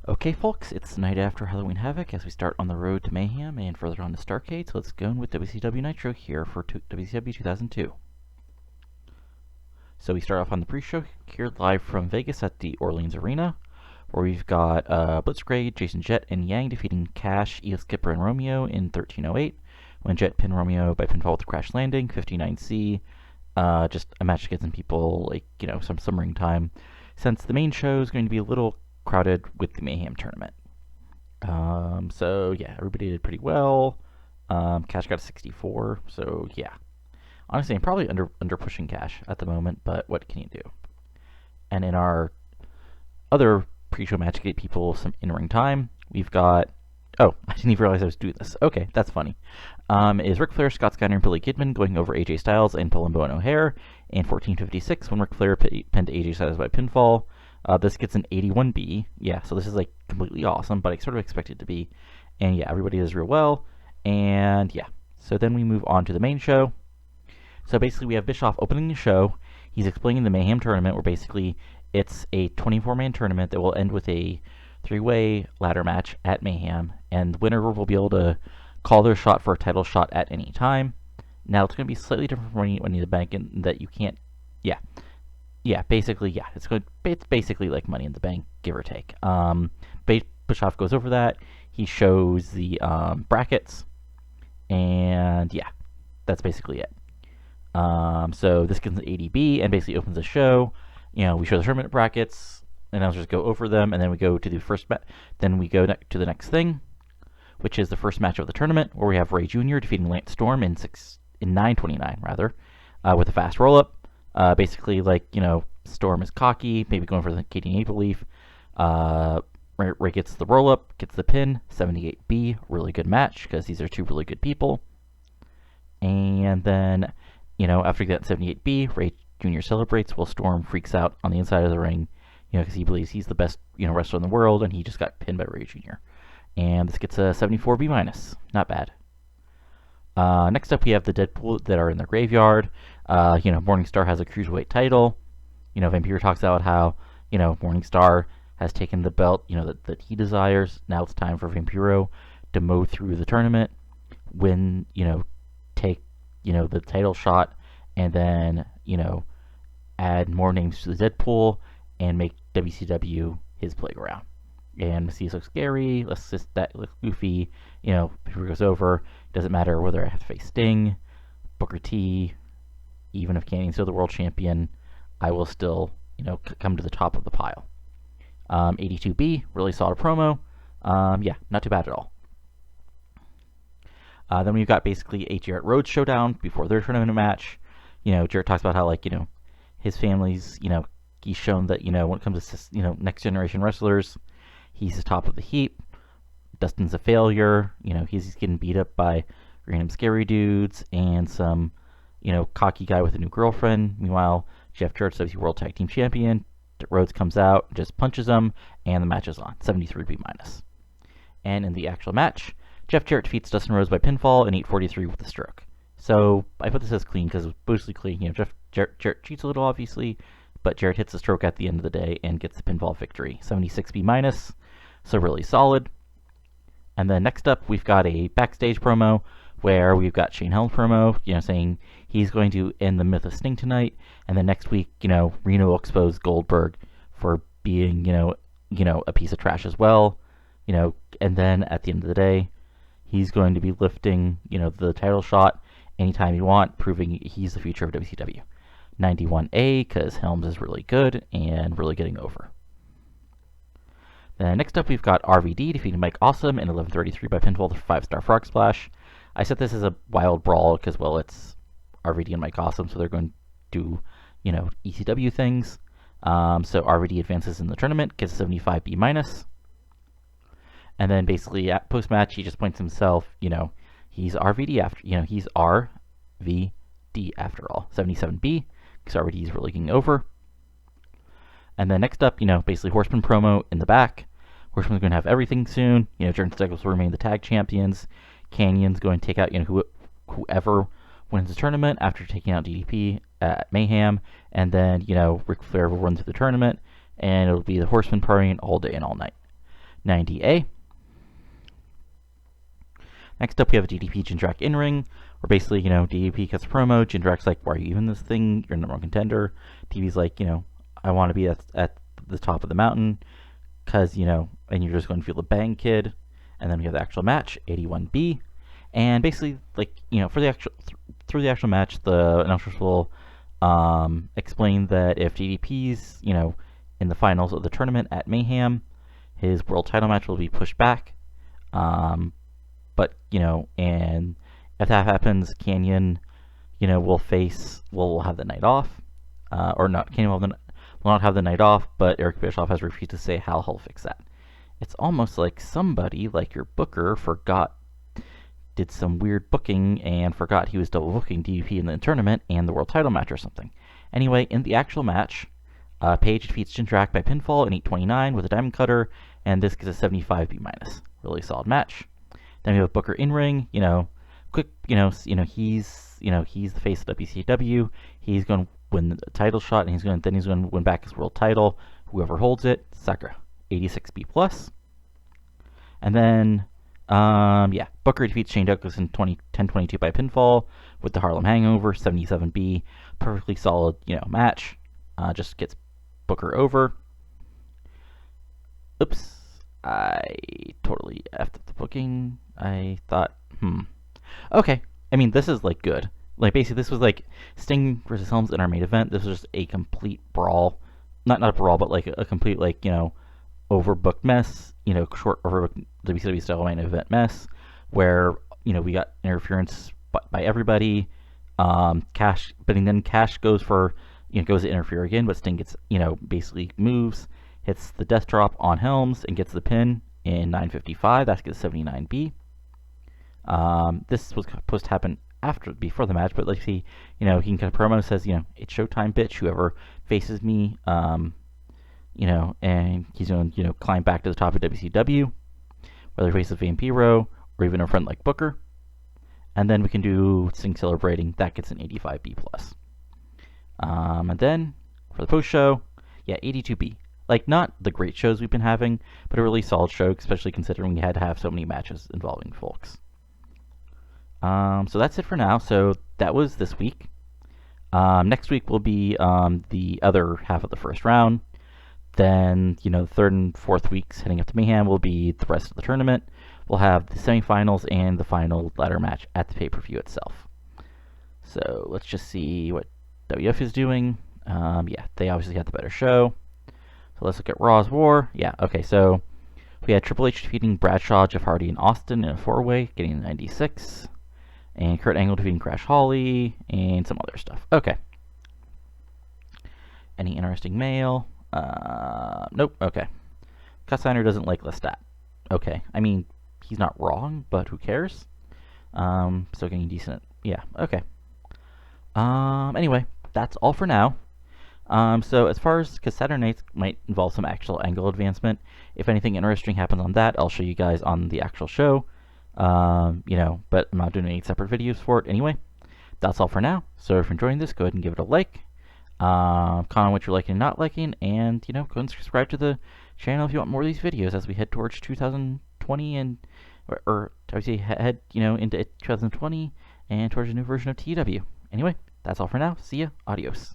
Okay, folks, it's the night after Halloween Havoc as we start on the road to Mayhem and further on to Starrcade, so let's go in with WCW Nitro here for WCW 2002. So we start off on the pre-show here live from Vegas at the Orleans Arena, where we've got Blitzkrieg, Jason Jett, and Yang defeating Cash, Eel Skipper, and Romeo in 1308, when Jett pinned Romeo by pinfall with a crash landing, 59C, just a match to get some people, some ring time, since the main show is going to be a little crowded with the Mayhem Tournament. So yeah, everybody did pretty well. Cash got a 64, so yeah. Honestly, I'm probably under pushing Cash at the moment, but what can you do? And in our other pre-show match to get people some in-ring time, we've got... Oh, I didn't even realize I was doing this. Okay, that's funny. Is Ric Flair, Scott Steiner, and Billy Kidman going over AJ Styles and Palumbo and O'Hare in 1456 when Ric Flair pinned AJ Styles by pinfall. This gets an 81B. Yeah, so this is like completely awesome, but I sort of expected it to be. And yeah, everybody does real well. And yeah, so then we move on to the main show. So basically we have Bischoff opening the show. He's explaining the Mayhem Tournament, where basically it's a 24-man tournament that will end with a 3-way ladder match at Mayhem, and the winner will be able to call their shot for a title shot at any time. Now, it's going to be slightly different from Money in the Bank in that you can't... basically, it's basically like Money in the Bank, give or take. Bischoff goes over that. He shows the brackets, and yeah, that's basically it. So this gets an 80B and basically opens the show. We show the tournament brackets, announcers go over them, and then we go to the first then we go to the next thing, which is the first match of the tournament, where we have Rey Jr. defeating Lance Storm in 9:29 rather, with a fast roll-up. Basically, Storm is cocky, maybe going for the Katie Maple Leaf. Rey gets the roll-up, gets the pin, 78B, really good match, because these are two really good people. And then, after that 78B, Rey Jr. celebrates while Storm freaks out on the inside of the ring, because he believes he's the best, wrestler in the world, and he just got pinned by Rey Jr. And this gets a 74B-. Not bad. Next up, we have the Deadpool that are in the graveyard. Morningstar has a cruiserweight title. Vampiro talks about how, Morningstar has taken the belt, that he desires. Now it's time for Vampiro to mow through the tournament, win, take, the title shot, and then, add more names to the Deadpool and make WCW his playground. And Messias looks scary, that looks goofy, Vampiro goes over. Doesn't matter whether I have to face Sting, Booker T, even if Canyon's still the world champion, I will still, come to the top of the pile. 82B, really solid promo. Yeah, not too bad at all. Then we've got basically a Jarrett Rhodes showdown before their tournament match. Jarrett talks about how, his family's, he's shown that, when it comes to, next generation wrestlers, he's the top of the heap. Dustin's a failure. He's getting beat up by random scary dudes and some, cocky guy with a new girlfriend. Meanwhile, Jeff Jarrett, WCW World Tag Team Champion, Rhodes comes out, just punches him, and the match is on. 73B-. And in the actual match, Jeff Jarrett defeats Dustin Rhodes by pinfall in 8:43 with a stroke. So I put this as clean because it's mostly clean. Jeff Jarrett cheats a little, obviously, but Jarrett hits the stroke at the end of the day and gets the pinfall victory. 76B-. So really solid. And then next up, we've got a backstage promo where we've got Shane Helms promo, saying he's going to end the myth of Sting tonight. And then next week, Reno will expose Goldberg for being, a piece of trash as well. And then at the end of the day, he's going to be lifting, the title shot anytime you want, proving he's the future of WCW. 91A, because Helms is really good and really getting over. Then next up, we've got RVD defeating Mike Awesome in 11:33 by pinfall with a 5-star frog splash. I set this as a wild brawl because, well, it's RVD and Mike Awesome, so they're going to do, ECW things. So RVD advances in the tournament, gets a 75B-. And then basically at post-match, he just points himself, he's RVD after, he's RVD after all. 77B, because RVD is really getting over. And then next up, basically Horsemen promo in the back. Horsemen's going to have everything soon. Jarrett and Steggles will remain the tag champions. Canyon's going to take out, whoever wins the tournament after taking out DDP at Mayhem. And then, Ric Flair will run through the tournament. And it'll be the Horsemen partying all day and all night. 90A. Next up, we have a DDP Jindrak in-ring, where basically, DDP cuts a promo. Jindrak's like, why are you even this thing? You're number one contender. DDP's like, I want to be at the top of the mountain, because, and you're just going to feel the bang, kid. And then we have the actual match, 81B. And basically, through the actual match, the announcers will explain that if DDP's, in the finals of the tournament at Mayhem, his world title match will be pushed back. But, and if that happens, Canyon, will have the night off. Or not, Canyon will not have the night off, but Eric Bischoff has refused to say how he'll fix that. It's almost like somebody, like your booker, did some weird booking and forgot he was double booking DDP in the tournament and the world title match or something. Anyway, in the actual match, Page defeats Jindrak by pinfall in 8:29 with a diamond cutter, and this gets a 75B-. Really solid match. Then we have Booker in ring. Quick. He's the face of WCW. He's going to win the title shot, and he's going to win back his world title. Whoever holds it, sucker. 86B+. And then, Booker defeats Shane Douglas in 10:22 by pinfall with the Harlem Hangover, 77B. Perfectly solid, match. Just gets Booker over. Oops. I totally effed up the booking. I thought, Okay. I mean, this is, good. Basically, this was, Sting versus Helms in our main event. This was just a complete brawl. Not a brawl, but, a complete, overbooked mess. Short overbooked WCW style main event mess. Where, we got interference by everybody. Cash, but then Cash goes goes to interfere again, but Sting gets, basically moves, hits the death drop on Helms, and gets the pin in 9:55. That gets 79B. This was supposed to happen before the match, but he can cut a promo, says, it's showtime, bitch, whoever faces me, and he's going to, climb back to the top of WCW, whether he faces Vampiro, or even a friend like Booker. And then we can do Sting celebrating, that gets an 85B+. And then, for the post-show, 82B. Not the great shows we've been having, but a really solid show, especially considering we had to have so many matches involving folks. So that's it for now. So that was this week. Next week will be the other half of the first round. Then, the third and fourth weeks heading up to Mayhem will be the rest of the tournament. We'll have the semifinals and the final ladder match at the pay-per-view itself. So let's just see what WF is doing. They obviously had the better show. So let's look at Raw's War. Okay, so we had Triple H defeating Bradshaw, Jeff Hardy, and Austin in a four-way, getting 96. And Kurt Angle defeating Crash Holly, and some other stuff. Okay. Any interesting mail? Nope. Okay. Steiner doesn't like Lestat. Okay. I mean, he's not wrong, but who cares? So getting decent. Okay. Anyway, that's all for now. So as far as, because Saturday nights might involve some actual angle advancement, if anything interesting happens on that, I'll show you guys on the actual show. But I'm not doing any separate videos for it anyway. That's all for now. So if you're enjoying this, go ahead and give it a like. Comment on what you're liking and not liking, and, go and subscribe to the channel if you want more of these videos as we head towards 2020 and, or I would say head, into 2020 and towards a new version of TEW. Anyway, that's all for now. See ya. Adios.